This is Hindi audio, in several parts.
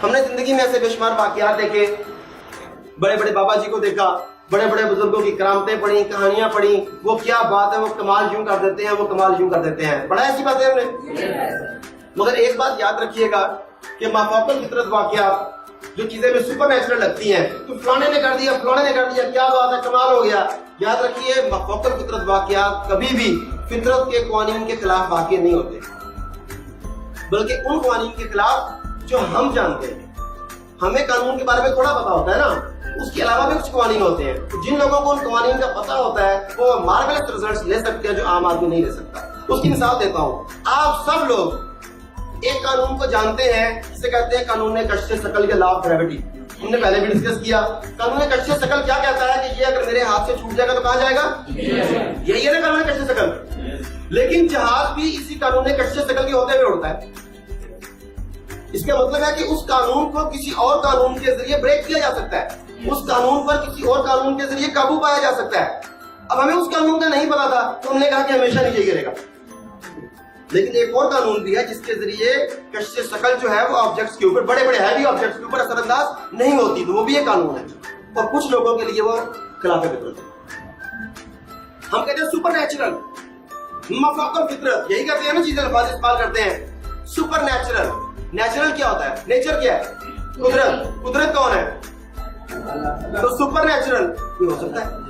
हमने जिंदगी में ऐसे बेशुमार वाकयात देखे, बड़े बड़े बाबा जी को देखा, बड़े बड़े बुजुर्गों की करामतें पढ़ी, कहानियां पढ़ी, वो क्या बात है, वो कमाल यूं कर देते हैं, वो कमाल यूं कर देते हैं। बड़ा ऐसी बात है हमने। मगर एक बात याद रखिएगा कि माफौकल फितरत वाकयात, जो चीजें में सुपर नेचुरल लगती हैं, तो फलाने ने कर दिया, फलाने ने कर दिया, क्या बात है, कमाल हो गया। याद रखिए माफौकल फितरत वाकयात कभी भी फितरत के कानून के खिलाफ वाक़या नहीं होते, बल्कि उन कानून के खिलाफ जो हम जानते हैं। हमें कानून के बारे में थोड़ा पता होता है ना, उसके अलावा भी कुछ कानून होते हैं। तो जिन लोगों को उन कानून का पता होता है वो मार्वेलस रिजल्ट्स ले सकते हैं जो आम आदमी नहीं ले सकता। उसकी मिसाल देता हूँ, आप सब लोग एक कानून को जानते हैं जिसे कहते हैं कानून कश्य शकल के लॉ ऑफ ग्रेविटी। हमने पहले भी डिस्कस किया। कानून कश्य शकल क्या कहता है कि ये अगर मेरे हाथ से छूट जाएगा तो कहाँ जाएगा, यही है ना कानून कश्य शकल। लेकिन जहाज भी इसी कानून कश्य शकल के होते हुए उड़ता है। इसका मतलब है कि उस कानून को किसी और कानून के जरिए ब्रेक किया जा सकता है, उस कानून पर किसी और कानून के जरिए काबू पाया जा सकता है। अब हमें उस कानून का नहीं पता था तो हमने कहा कि हमेशा नीचे गिरेगा। लेकिन एक और कानून भी है जिसके जरिए कश्य शकल जो है वो ऑब्जेक्ट्स के ऊपर, बड़े बड़े हैवी ऑब्जेक्ट्स के ऊपर असरअंदाज नहीं होती, तो वो भी एक कानून है और कुछ लोगों के लिए वो खिलाफ फितरत है। हम कहते हैं सुपर नेचुरल, माफौकल फितरत, यही कहते हैं ना, चीजें लफ्ज़ इस्तेमाल करते हैं। सुपर नेचुरल, नेचुरल क्या होता है, नेचर क्या है, कुदरत। कुदरत कौन है, तो सुपर नेचुरल भी हो सकता है।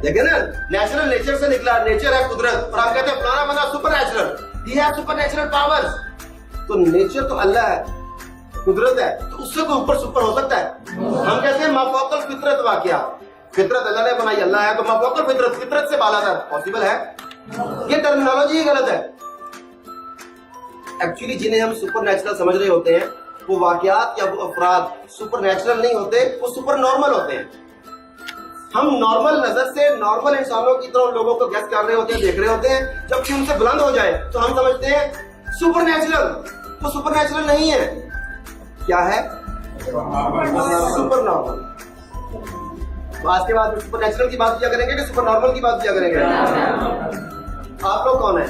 देखे ना, नेचुरल नेचर से निकला, नेचर है कुदरत, और हम कहते हैं फलाना बंदा super natural, he have super natural powers. तो नेचर तो अल्लाह है, कुदरत है, तो उससे कोई ऊपर सुपर हो सकता है। हम कहते हैं माफौकल फितरत वाकया, फितरत अल्लाह ने बनाई, अल्लाह है, तो माफौकल फितरत, फितरत से बालातर पॉसिबल है। ये टर्मिनोलॉजी गलत है। एक्चुअली जिन्हें हम सुपर नेचुरल समझ रहे होते हैं वो वाकयात या वो अफराद सुपर नेचुरल नहीं होते, वो सुपर नॉर्मल होते हैं। हम नॉर्मल नजर से नॉर्मल इंसानों की तरह लोगों को गेस कर रहे होते हैं, देख रहे होते हैं, जबकि उनसे बुलंद हो जाए तो हम समझते हैं सुपर नेचुरल। वो सुपर नेचुरल नहीं है, क्या है, सुपर नॉर्मल। तो आज के बाद सुपर नेचुरल की बात किया करेंगे कि सुपर नॉर्मल की बात किया करेंगे? आप लोग कौन है?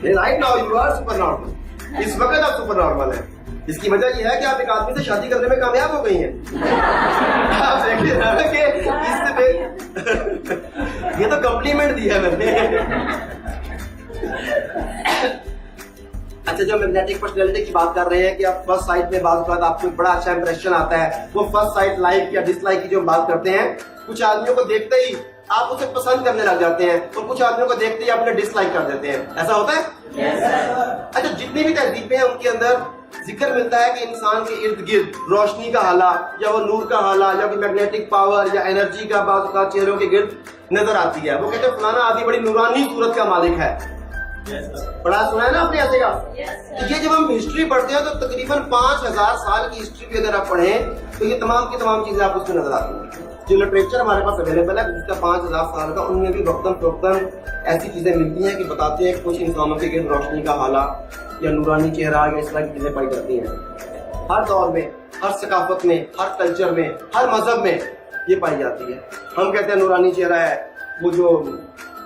Right now you are super normal. इस वक्त आप सुपर नॉर्मल है। इसकी वजह यह है कि आप एक आदमी से शादी करने में कामयाब हो गई हैं। आप देखिए कि इससे ये तो कॉम्प्लीमेंट दिया मैंने। अच्छा, जो मैग्नेटिक पर्सनैलिटी की बात कर रहे हैं कि आप फर्स्ट साइट में बात करते आपको बड़ा अच्छा इंप्रेशन आता है, वो फर्स्ट साइट लाइक या डिसलाइक की जो बात करते हैं, कुछ आदमियों को देखते ही आप उसे पसंद करने लग जाते हैं और कुछ आदमियों को देखते ही आपने डिसलाइक कर देते हैं। ऐसा होता है? अच्छा, जितनी भी तहजीबें हैं उनके अंदर जिक्र मिलता है कि इंसान के इर्द गिर्द रोशनी का हाला या वो नूर का हाला या कोई मैग्नेटिक पावर या एनर्जी का बात चेहरों के गिर्द नजर आती है। वो कहते हैं फलाना आदमी बड़ी नूरानी सूरत का मालिक है। पढ़ा सुना है ना आपने ऐसे का? ये जब हम हिस्ट्री पढ़ते हैं तो तकरीबन 5000 साल की हिस्ट्री भी अगर आप पढ़ें तो ये तमाम की तमाम चीजें आपको उसमें नजर आती हैं। जो लिटरेचर हमारे पास अवेलेबल है जिसका 5000 साल का, उनमें भी वक्तन फवक्तन ऐसी चीजें मिलती हैं कि बताते हैं कुछ इंसानों के गिर्द रोशनी का हाला या नूरानी चेहरा या इस तरह की चीजें पाई जाती हैं। हर दौर में, हर सकाफत में, हर कल्चर में, हर मजहब में ये पाई जाती है। हम कहते हैं नूरानी चेहरा है, वो जो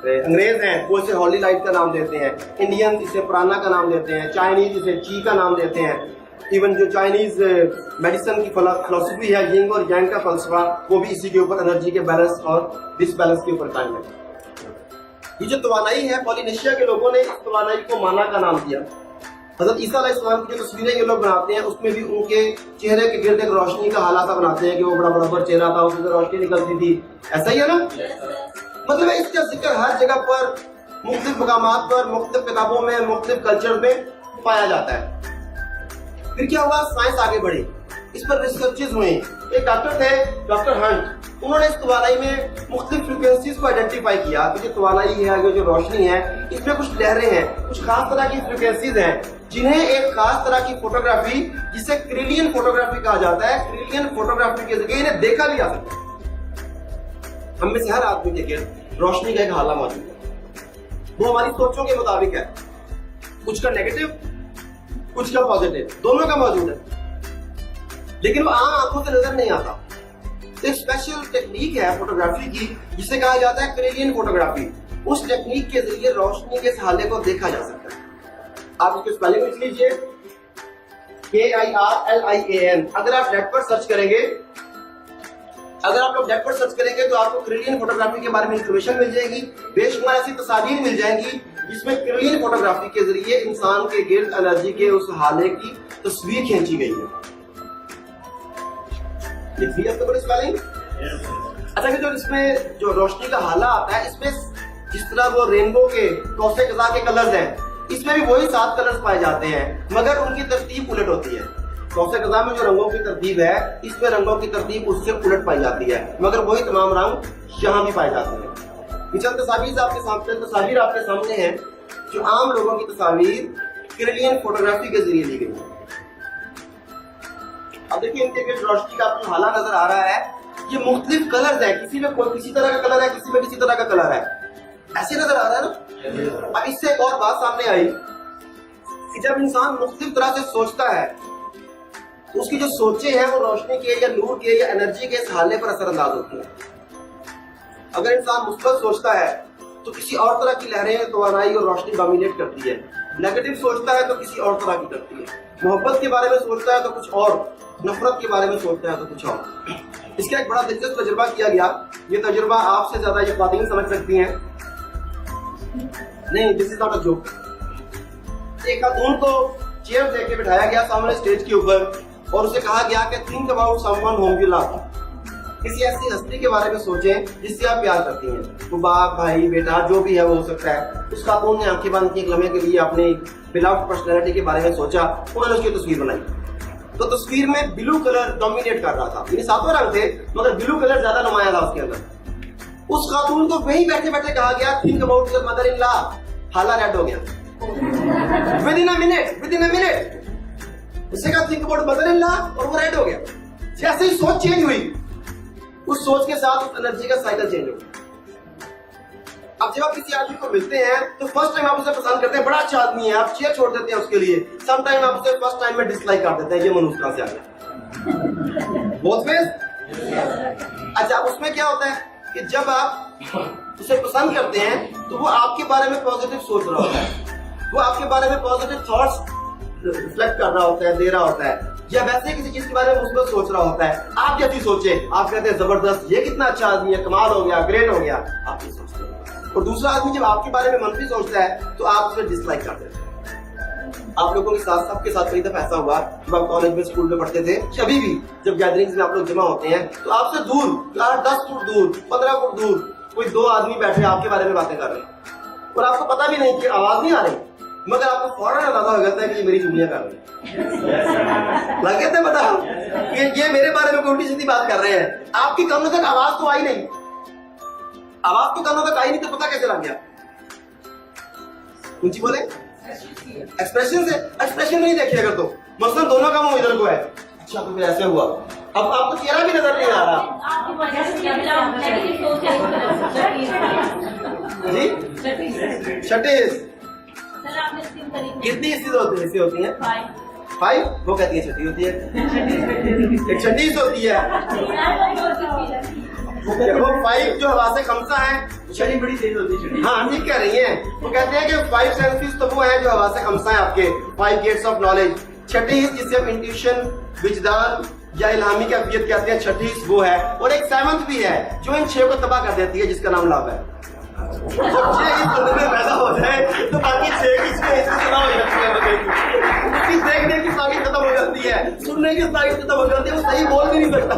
अंग्रेज हैं वो इसे हॉली लाइट का नाम देते हैं, इंडियन इसे पुराना का नाम देते हैं, चाइनीज इसे ची का नाम देते हैं। इवन जो चाइनीज मेडिसिन की फिलॉसफी है, यिंग और यांग का फलसफा, वो भी इसी के ऊपर एनर्जी के बैलेंस और डिसबैलेंस के ऊपर कायम है। ये जो तवानाई है, पॉलिनेशिया के लोगों ने इस तवानाई को माना का नाम दिया। हज़रत ईसा अलैहिस्सलाम की जो तस्वीरें ये लोग बनाते हैं उसमें भी उनके चेहरे के गिर्द एक रोशनी का हाला सा बनाते हैं कि वो बड़ा बराबर चेहरा था, उससे रोशनी निकलती थी। ऐसा ही है ना? मतलब इसका जिक्र हर जगह पर, मुख्तलिफ मकामात पर, मुख्तलिफ किताबों में, मुख्तलिफ कल्चर में पाया जाता है। फिर क्या हुआ, साइंस आगे बढ़ी, इस पर रिसर्चेस हुई। एक डॉक्टर थे, डॉक्टर हंट, उन्होंने इस तवानाई में मुख्तलिफ फ्रीक्वेंसीज को आइडेंटिफाई किया कि जो तवानाई है, जो रोशनी है, इसमें कुछ लहरें हैं, कुछ खास तरह की फ्रीक्वेंसीज हैं जिन्हें एक खास तरह की फोटोग्राफी, जिसे क्रिलियन फोटोग्राफी कहा जाता है, क्रिलियन फोटोग्राफी के जरिए इन्हें देखा भी जा सकता है। हम में से हर आदमी के गिर्द रोशनी का एक हाला मौजूद है। वो हमारी सोचों के मुताबिक है, कुछ का नेगेटिव, कुछ का पॉजिटिव, दोनों का मौजूद है, लेकिन वो आम आंखों से नजर नहीं आता। एक स्पेशल टेक्निक है फोटोग्राफी की जिसे कहा जाता है क्रिलियन फोटोग्राफी। उस टेक्निक के जरिए रोशनी के इस हाले को देखा जा सकता है। आप इसकी स्पेलिंग लिख लीजिए, KIRLIAN। अगर आप नेट पर सर्च करेंगे, अगर आप लोग नेट पर सर्च करेंगे तो आपको क्रिलियन फोटोग्राफी के बारे में इंफॉर्मेशन मिल जाएगी, बेशुमार ऐसी तस्वीरें मिल जाएंगी जिसमें क्रिलियन फोटोग्राफी के जरिए इंसान के गिर्द एलर्जी के उस हाले की तस्वीर खींची गई है। स्पेलिंग अच्छा, जो इसमें जो रोशनी का हाला आता है, इसमें जिस तरह वो रेनबो के कौसे कज़ा के कलर्स हैं, इसमें भी वही 7 कलर्स पाए जाते हैं, मगर उनकी तरतीब उलट होती है। कौसे कज़ा में जो रंगों की तरतीब है, इसमें रंगों की तरतीब उससे उलट पाई जाती है, मगर वही तमाम रंग यहाँ भी पाए जाते हैं। चंद तस्वीर आपके सामने है जो आम लोगों की तस्वीर क्रिलियन फोटोग्राफी के जरिए ली गई है। अब देखिए, इनके रोशनी का आपको हाला नजर आ रहा है, ये मुख्तलिफ कलर्स है, किसी में कोई किसी तरह का कलर है, किसी में किसी तरह का कलर है, ऐसे नजर आ रहा है ना। अब इससे एक और बात सामने आई कि जब इंसान मुख्तलिफ तरह से सोचता है तो उसकी जो सोचे हैं वो रोशनी के या नूर के या एनर्जी के इस हाले पर असरअंदाज होती है। अगर इंसान मुस्बत सोचता है तो किसी और तरह की लहरें तवानाई और रोशनी डोमिनेट करती है, नेगेटिव सोचता है तो किसी और तरह की करती है, मोहब्बत के बारे में सोचता है तो कुछ और, नफरत के बारे में सोचता है तो कुछ और। इसका एक बड़ा दिलचस्प तजुर्बा किया गया, ये तजुर्बा आपसे ज्यादा ये खातिन समझ सकती हैं। नहीं, this is not a joke. एक खातून को चेयर देके बिठाया गया सामने स्टेज के ऊपर और उसे कहा गया कि think about someone home you love. किसी ऐसी हस्ती के बारे में सोचें जिससे आप प्यार करती हैं, वो बाप, भाई, बेटा, जो भी है वो हो सकता है। उस खातून ने आंखें बंद की, एक लम्हे के लिए अपनी बिलव्ड पर्सनैलिटी के बारे में सोचा, उन्होंने उसकी तस्वीर बनाई। तो तस्वीर में ब्लू कलर डोमिनेट कर रहा था, यानी 7 रंग थे मगर ब्लू कलर ज्यादा नुमाया था उसके अंदर। उस खातून को वहीं बैठे बैठे कहा गया think about your mother in law, हाला रेड हो गया विद इन अ मिनट। उससे कहा think about mother in law और वो रेड हो गया। जैसे ही सोच चेंज हुई, उस सोच के साथ उस एनर्जी का साइकिल चेंज हो गया। अब जब आप किसी आदमी को मिलते हैं तो फर्स्ट टाइम आप उसे पसंद करते हैं, बड़ा अच्छा आदमी है, आप चेयर छोड़ देते हैं उसके लिए। सम टाइम आप उसे फर्स्ट टाइम में डिसलाइक कर देते हैं, ये मनुष्य कहां से आ गया, बहुत फेस। अच्छा, उसमें क्या होता है कि जब आप उसे पसंद करते हैं तो वो आपके बारे में पॉजिटिव सोच रहा होता है, वो आपके बारे में पॉजिटिव थॉट्स रिफ्लेक्ट कर रहा होता है, दे रहा होता है, या वैसे किसी चीज के बारे में मुस्बत सोच रहा होता है। आप जैसी सोचे, आप कहते हैं जबरदस्त, ये कितना अच्छा आदमी है, कमाल हो गया, ग्रेट हो गया, आप ये सोचते हैं। और दूसरा आदमी जब आपके बारे में मंफी सोचता है तो आप उसे डिसलाइक कर देते हैं। आप लोगों के साथ, सबके साथ कई दफा ऐसा हुआ, जब आप कॉलेज में, स्कूल में पढ़ते थे, कभी भी जब गैदरिंग्स में आप लोग जमा होते हैं तो आपसे दूर 10 फुट दूर, 15 फुट दूर कोई 2 आदमी बैठे आपके बारे में बातें कर रहे हैं और आपको पता भी नहीं कि आवाज नहीं आ रही, मगर आपको फौरन अंदाजा हो जाता है कि ये मेरी चुगलियां कर रहे हैं। लगे थे पता ये मेरे बारे में उल्टी सीधी बात कर रहे हैं। आपकी कानों तक आवाज तो आई नहीं, आवाज तो कानों तक आई नहीं, तो पता कैसे लग गया? ऊंची बोले, एक्सप्रेशन से। एक्सप्रेशन नहीं देखिए अगर तो, मसलन दोनों का मुंह इधर को है, अच्छा तो फिर ऐसे हुआ। अब आपको चेहरा भी नजर नहीं आ रहा जी। छठीस कितनी हिस्से होती हैं? 5। वो कहती है छठी होती है, एक 36 होती है। वो 5 जो हवा से खमसा है, छठी बड़ी तेज होती है। हाँ, ठीक कह रही हैं। वो कहते हैं कि 5 सेंसेस तो वो है जो हवा से खमसा है आपके, 5 गेट्स ऑफ नॉलेज। छठी जिसे हम इंट्यूशन, विजदान या इल्हामी कैफियत कहते हैं, छठी वो है। और एक 7th भी है जो इन 6 को तबाह कर देती है, जिसका नाम लव है। जब 6 इस बंदे में पैदा हो जाए तो बाकी 6 की तबाह हो जाती है, उसकी देखने की ताकत खत्म हो जाती है, सुनने की ताकत खत्म हो जाती है, वो सही बोल भी नहीं सकता।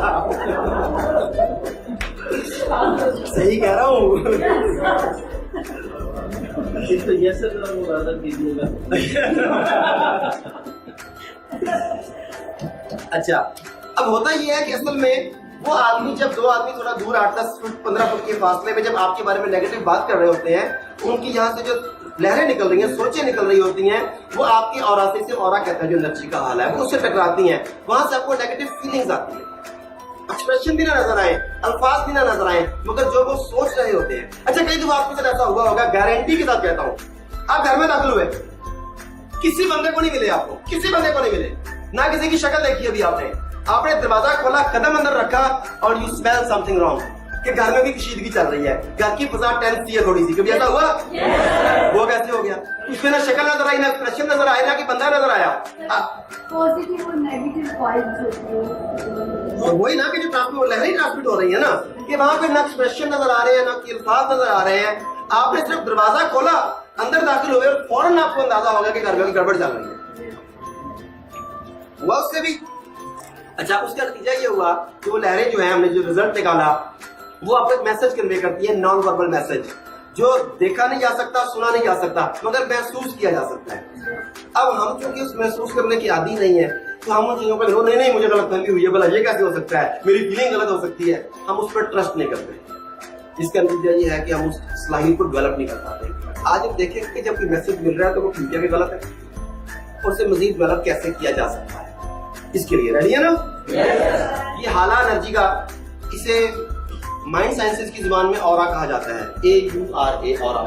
सही कह रहा हूँ। तो ये अच्छा, अब होता ये है कि असल में वो आदमी, जब 2 आदमी थोड़ा दूर 8-10 फुट 15 फुट के फासले में जब आपके बारे में नेगेटिव बात कर रहे होते हैं, उनकी यहाँ से जो लहरें निकल रही हैं, सोचें निकल रही होती हैं, वो आपकी औरा से औरा कहता है जो एनर्जी का हाल है, वो उससे टकराती हैं। वहां से आपको नेगेटिव फीलिंग्स आती है, एक्सप्रेशन भी ना नजर आए, अल्फाज भी ना नजर आए, मगर जो वो सोच रहे होते हैं। अच्छा, कई दफा आपके साथ ऐसा हुआ होगा, गारंटी के साथ कहता हूँ, आप घर में दाखिल हुए, किसी बंदे को नहीं मिले, आपको किसी बंदे को नहीं मिले, ना किसी की शक्ल देखी अभी आपने दरवाजा खोला, कदम अंदर रखा और यू स्मेल समथिंग रॉन्ग। कि घर में भी कशीदगी चल रही है, घर की फजा टेंस है थोड़ी सी, कभी ऐसा हुआ? वो कैसे हो गया? उसमें ना शक्ल नजर आई, ना एक्सप्रेशन नजर आया, ना कि बंदा नजर आया। पॉजिटिव और नेगेटिव वाइब्स होती है। तो वही ना कि जो ट्रांसमिट लहरें ट्रांसमिट हो रही है ना, कि वहां पे ना एक्सप्रेशन नजर आ रहे हैं, ना कि अल्फाज नजर आ रहे हैं। आपने सिर्फ दरवाजा खोला, अंदर दाखिल हुए और फौरन आपको अंदाजा हो गया कि घर में गड़बड़ चल रही है। हुआ उससे भी? अच्छा, उसका नतीजा ये हुआ कि वो लहरें जो है, हमने जो रिजल्ट निकाला, वो आपको एक मैसेज कन्वे करती है, नॉन वर्बल मैसेज, जो देखा नहीं जा सकता, सुना नहीं जा सकता, मगर महसूस किया जा सकता है। अब हम चूंकि उस महसूस करने की आदी नहीं है, तो हम उन चीजों पर नहीं नहीं मुझे गलतफहमी हुई है, भला ये कैसे हो सकता है, मेरी फीलिंग गलत हो सकती है, हम उस पर ट्रस्ट नहीं करते। इसका नतीजा ये है कि हम उस सलाहियत को डेवलप नहीं कर पाते। आज हम देखें कि जब कोई मैसेज मिल रहा है तो वो ठीक है कि गलत है, और उसे मजीद डेवलप कैसे किया जा सकता है, इसके लिए रेडी है ना? ये हाला एनर्जी का, इसे माइंड साइंसेज की जुबान में ऑरा कहा जाता है, AURA, ऑरा।